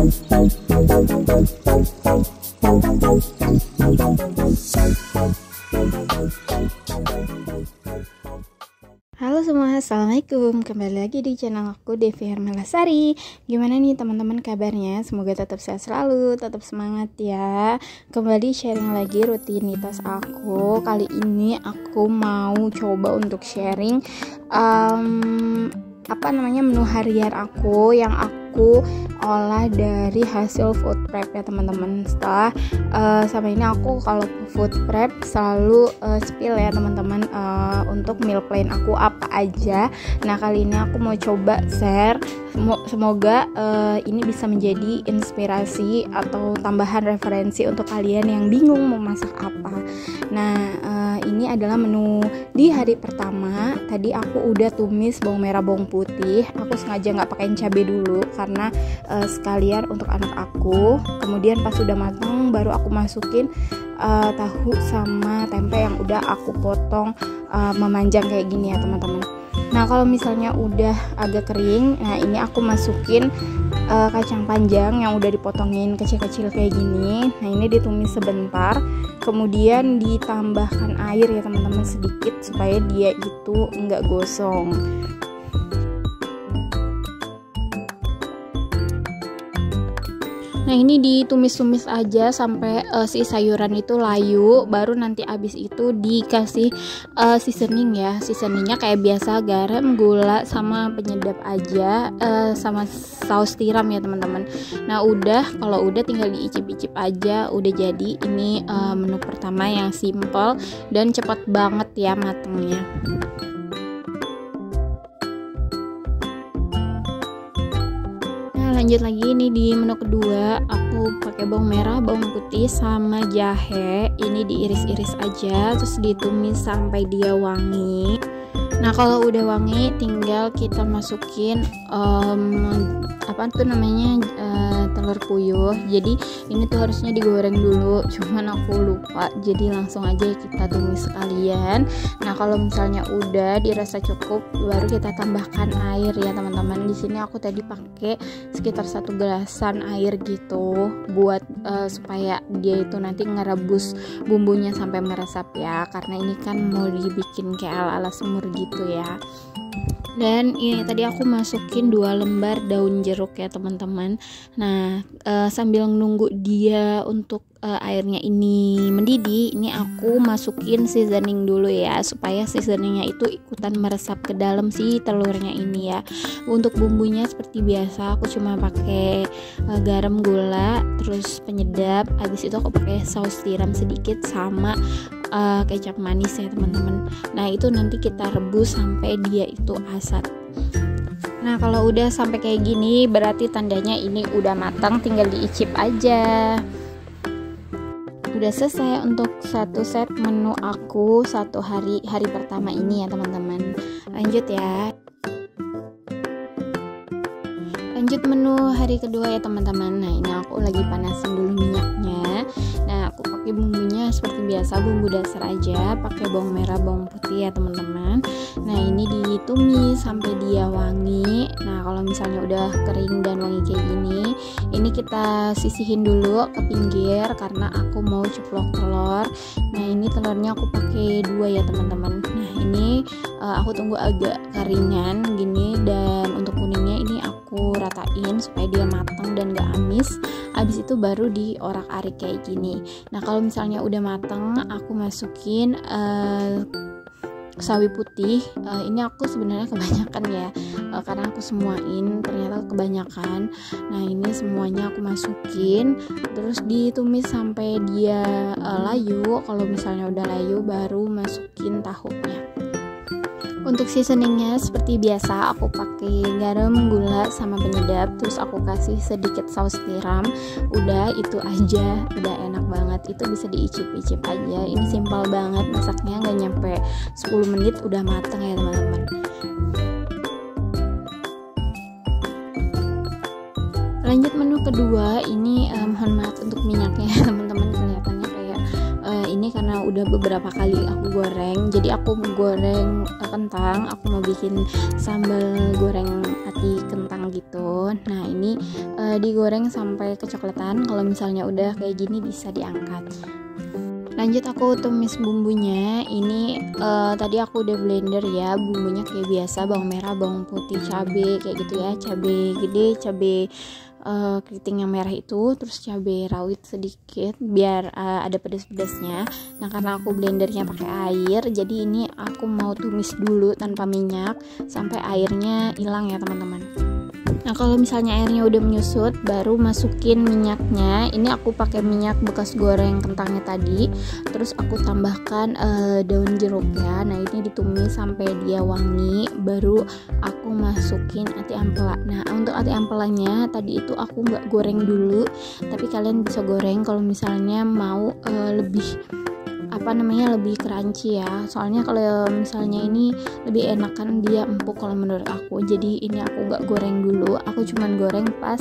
Halo semua, assalamualaikum. Kembali lagi di channel aku, Devi Hermalasari. Gimana nih teman-teman kabarnya? Semoga tetap sehat selalu, tetap semangat ya. Kembali sharing lagi rutinitas aku. Kali ini aku mau coba untuk sharing menu harian aku yang aku olah dari hasil food prep ya teman-teman. Setelah sama ini aku kalau food prep selalu spill ya teman-teman untuk meal plan aku apa aja. Nah kali ini aku mau coba share, semoga ini bisa menjadi inspirasi atau tambahan referensi untuk kalian yang bingung mau masak apa. Nah ini adalah menu di hari pertama. Tadi aku udah tumis bawang merah, bawang putih. Aku sengaja nggak pakai cabai dulu karena sekalian untuk anak aku. Kemudian pas sudah matang baru aku masukin tahu sama tempe yang udah aku potong memanjang kayak gini ya teman-teman. Nah kalau misalnya udah agak kering, nah ini aku masukin kacang panjang yang udah dipotongin kecil-kecil kayak gini. Nah ini ditumis sebentar, kemudian ditambahkan air ya teman-teman sedikit supaya dia itu enggak gosong. Nah ini ditumis-tumis aja sampai si sayuran itu layu, baru nanti abis itu dikasih seasoning ya. Seasoningnya kayak biasa, garam, gula, sama penyedap aja, sama saus tiram ya teman-teman. Nah kalau udah tinggal diicip-icip aja, udah jadi. Ini menu pertama yang simple dan cepat banget ya matengnya. Lanjut lagi nih di menu kedua, aku pakai bawang merah, bawang putih sama jahe. Ini diiris-iris aja terus ditumis sampai dia wangi. Nah kalau udah wangi tinggal kita masukin telur puyuh. Jadi ini tuh harusnya digoreng dulu, cuman aku lupa, jadi langsung aja kita tumis sekalian. Nah kalau misalnya udah dirasa cukup, baru kita tambahkan air ya teman-teman. Di sini aku tadi pakai sekitar 1 gelasan air gitu, buat supaya dia itu nanti ngerebus bumbunya sampai meresap ya, karena ini kan mau dibikin kayak ala-ala semur gitu ya. Dan ini tadi aku masukin 2 lembar daun jeruk ya teman-teman. Nah sambil nunggu dia untuk airnya ini mendidih, ini aku masukin seasoning dulu ya, supaya seasoningnya itu ikutan meresap ke dalam si telurnya ini ya. Untuk bumbunya seperti biasa aku cuma pakai garam, gula, terus penyedap. Habis itu aku pakai saus tiram sedikit sama kecap manis ya teman-teman. Nah itu nanti kita rebus sampai dia itu asat. Nah kalau udah sampai kayak gini berarti tandanya ini udah matang, tinggal diicip aja. Udah selesai untuk satu set menu aku satu hari pertama ini ya teman-teman. Lanjut ya. Lanjut menu hari kedua ya teman-teman. Nah ini aku lagi panasin dulu minyaknya. Nah aku pakai bumbunya seperti biasa, bumbu dasar aja, pakai bawang merah, bawang putih ya teman-teman. Nah ini ditumis sampai dia wangi. Nah kalau misalnya udah kering dan wangi kayak gini, ini kita sisihin dulu ke pinggir karena aku mau ceplok telur. Nah ini telurnya aku pakai 2 ya teman-teman. Nah ini aku tunggu agak keringan gini, dan untuk kuningnya ini aku ratain supaya dia matang dan gak amis. Abis itu baru diorak-arik kayak gini. Nah kalau misalnya udah matang, aku masukin sawi putih. Ini aku sebenarnya kebanyakan ya, karena aku semuain ternyata kebanyakan. Nah ini semuanya aku masukin, terus ditumis sampai dia layu. Kalau misalnya udah layu baru masukin tahunya. Untuk seasoningnya seperti biasa aku pakai garam, gula, sama penyedap. Terus aku kasih sedikit saus tiram. Udah itu aja, udah enak banget. Itu bisa diicip-icip aja. Ini simpel banget masaknya, nggak nyampe 10 menit udah mateng ya teman-teman. Lanjut menu kedua, ini mohon maaf untuk minyaknya teman-teman, kelihatannya kayak ini karena udah beberapa kali aku goreng. Jadi aku goreng kentang, aku mau bikin sambal goreng ati kentang gitu. Nah ini digoreng sampai kecoklatan. Kalau misalnya udah kayak gini bisa diangkat. Lanjut aku tumis bumbunya. Ini tadi aku udah blender ya, bumbunya kayak biasa, bawang merah, bawang putih, cabai kayak gitu ya, cabai gede, cabai keriting yang merah itu, terus cabai rawit sedikit biar ada pedas-pedasnya. Nah karena aku blendernya pakai air, jadi ini aku mau tumis dulu tanpa minyak sampai airnya hilang ya teman-teman. Nah kalau misalnya airnya udah menyusut, baru masukin minyaknya. Ini aku pakai minyak bekas goreng kentangnya tadi. Terus aku tambahkan daun jeruk ya. Nah ini ditumis sampai dia wangi. Baru aku masukin ati ampela. Nah untuk ati ampelanya tadi itu aku nggak goreng dulu, tapi kalian bisa goreng kalau misalnya mau lebih lebih crunchy ya. Soalnya kalau misalnya ini lebih enakan dia empuk kalau menurut aku. Jadi ini aku nggak goreng dulu, aku cuman goreng pas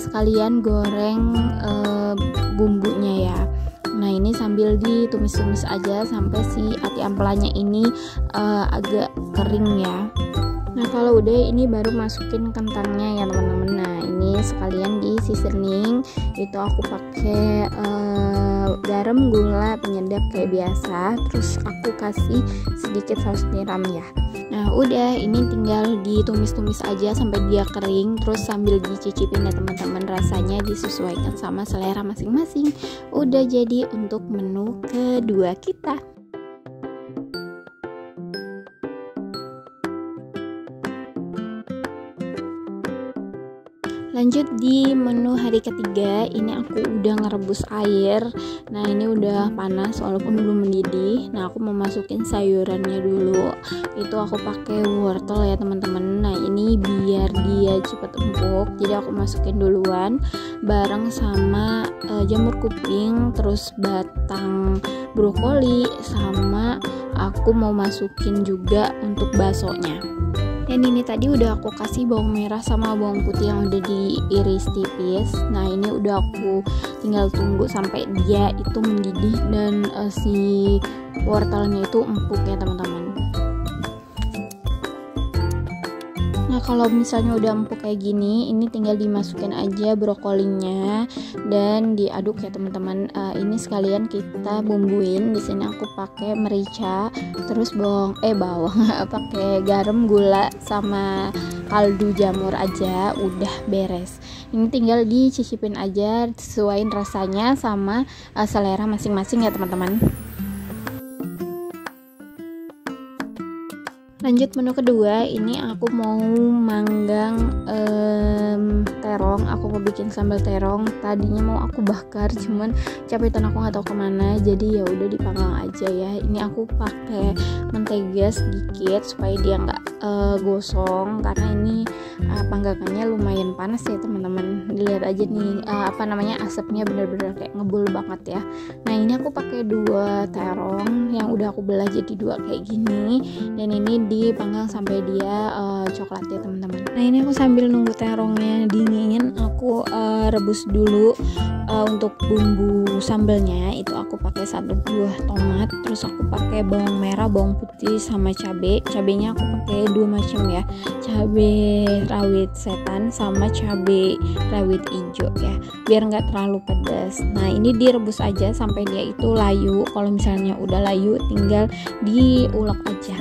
sekalian goreng bumbunya ya. Nah ini sambil ditumis-tumis aja sampai si ati ampelanya ini agak kering ya. Nah kalau udah ini baru masukin kentangnya ya teman-teman. Nah ini sekalian di seasoning, itu aku pakai garam, gula, penyedap kayak biasa. Terus aku kasih sedikit saus tiram ya. Nah udah ini tinggal ditumis-tumis aja sampai dia kering. Terus sambil dicicipin ya teman-teman, rasanya disesuaikan sama selera masing-masing. Udah jadi untuk menu kedua kita. Lanjut di menu hari ketiga, ini aku udah ngerebus air. Nah ini udah panas walaupun belum mendidih. Nah aku mau masukin sayurannya dulu. Itu aku pakai wortel ya teman-teman. Nah ini biar dia cepet empuk, jadi aku masukin duluan bareng sama jamur kuping, terus batang brokoli, sama aku mau masukin juga untuk baksonya. Dan ini tadi udah aku kasih bawang merah sama bawang putih yang udah diiris tipis. Nah ini udah aku tinggal tunggu sampai dia itu mendidih dan si wortelnya itu empuk ya teman-teman. Nah kalau misalnya udah empuk kayak gini, ini tinggal dimasukin aja brokolinya dan diaduk ya teman-teman. Ini sekalian kita bumbuin. Di sini aku pakai merica, terus bawang pakai garam, gula sama kaldu jamur aja, udah beres. Ini tinggal dicicipin aja, sesuaiin rasanya sama selera masing-masing ya teman-teman. Lanjut menu kedua, ini aku mau manggang terong. Aku mau bikin sambal terong. Tadinya mau aku bakar, cuman capetan aku nggak tahu kemana, jadi ya udah dipanggang aja ya. Ini aku pakai mentega sedikit supaya dia nggak gosong, karena ini panggangannya lumayan panas ya teman-teman. Dilihat aja nih asapnya bener-bener kayak ngebul banget ya. Nah ini aku pakai 2 terong yang udah aku belah jadi 2 kayak gini, dan ini dipanggang sampai dia coklat ya teman-teman. Nah ini aku sambil nunggu terongnya dingin, aku rebus dulu untuk bumbu sambalnya. Itu aku pakai 1 buah tomat, terus aku pakai bawang merah, bawang putih sama cabai. Cabainya aku pakai 2 macam ya, cabai rawit setan sama cabai rawit hijau ya, biar nggak terlalu pedas. Nah ini direbus aja sampai dia itu layu. Kalau misalnya udah layu tinggal diulek aja.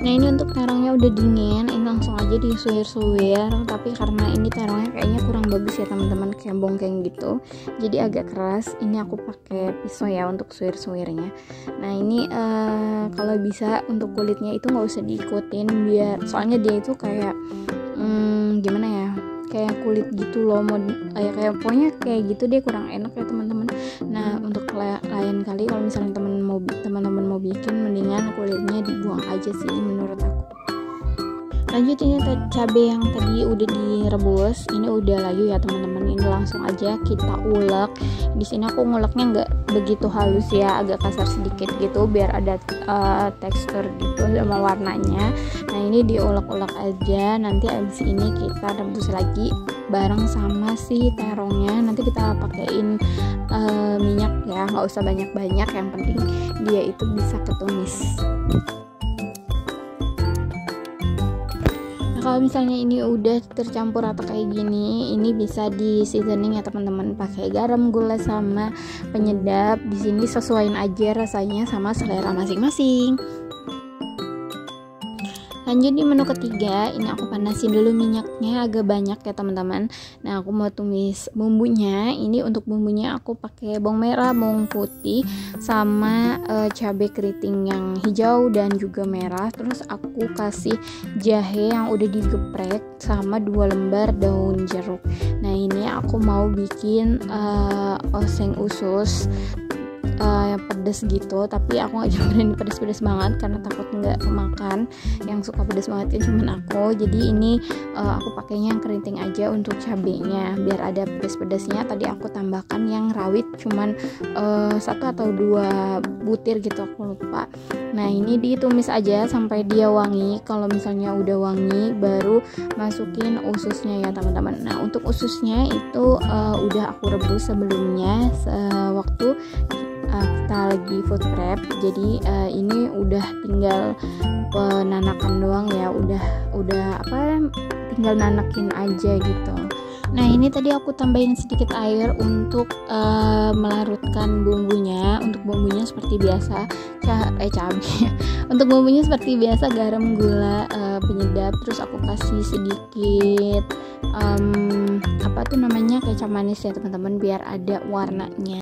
Nah ini untuk terongnya udah dingin, ini langsung aja disuir-suir. Tapi karena ini terongnya kayaknya kurang bagus ya teman-teman, kayak bongkeng gitu, jadi agak keras. Ini aku pakai pisau ya untuk suir-suirnya. Nah ini kalau bisa untuk kulitnya itu nggak usah diikutin, biar soalnya dia itu kayak gimana ya, kayak kulit gitu loh, kayak pokoknya kayak gitu deh, kurang enak ya teman-teman. Nah untuk lain kali kalau misalnya teman-teman mau bikin, mendingan kulitnya dibuang aja sih menurut aku. Lanjut ini cabai yang tadi udah direbus, ini udah layu ya teman-teman. Ini langsung aja kita ulek. Di sini aku nguleknya nggak begitu halus ya, agak kasar sedikit gitu biar ada tekstur gitu sama warnanya. Nah ini diulek-ulek aja, nanti abis ini kita rebus lagi bareng sama si terongnya. Nanti kita pakein minyak ya, nggak usah banyak-banyak, yang penting dia itu bisa ketumis. Kalau misalnya ini udah tercampur rata kayak gini, ini bisa di seasoning ya teman-teman, pakai garam, gula sama penyedap. Di sini sesuaiin aja rasanya sama selera masing-masing. Lanjut di menu ketiga, ini aku panasin dulu minyaknya agak banyak ya teman-teman. Nah, aku mau tumis bumbunya. Ini untuk bumbunya aku pakai bawang merah, bawang putih, sama cabai keriting yang hijau dan juga merah. Terus aku kasih jahe yang udah digeprek sama 2 lembar daun jeruk. Nah, ini aku mau bikin oseng usus pedes gitu, tapi aku nggak berani pedes-pedes banget karena takut nggak kemakan. Yang suka pedes banget kan cuman aku. Jadi ini aku pakainya yang keriting aja untuk cabenya biar ada pedes-pedesnya. Tadi aku tambahkan yang rawit cuman 1 atau 2 butir gitu, aku lupa. Nah, ini ditumis aja sampai dia wangi. Kalau misalnya udah wangi baru masukin ususnya ya teman-teman. Nah, untuk ususnya itu udah aku rebus sebelumnya waktu kita lagi food prep. Jadi ini udah tinggal penanakan doang ya, udah tinggal nanakin aja gitu. Nah, ini tadi aku tambahin sedikit air untuk melarutkan bumbunya. Untuk bumbunya seperti biasa cabai. Untuk bumbunya seperti biasa garam, gula, penyedap. Terus aku kasih sedikit kecap manis ya teman-teman biar ada warnanya.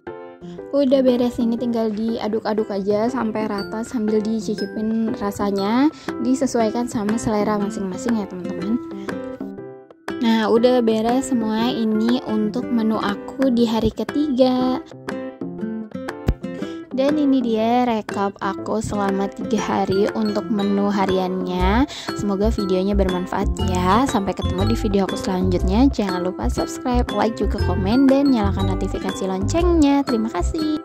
Udah beres, ini tinggal diaduk-aduk aja sampai rata sambil dicicipin rasanya, disesuaikan sama selera masing-masing ya teman-teman. Nah, udah beres semua. Ini untuk menu aku di hari ketiga. Dan ini dia rekap aku selama 3 hari untuk menu hariannya. Semoga videonya bermanfaat ya. Sampai ketemu di video aku selanjutnya. Jangan lupa subscribe, like, juga komen, dan nyalakan notifikasi loncengnya. Terima kasih.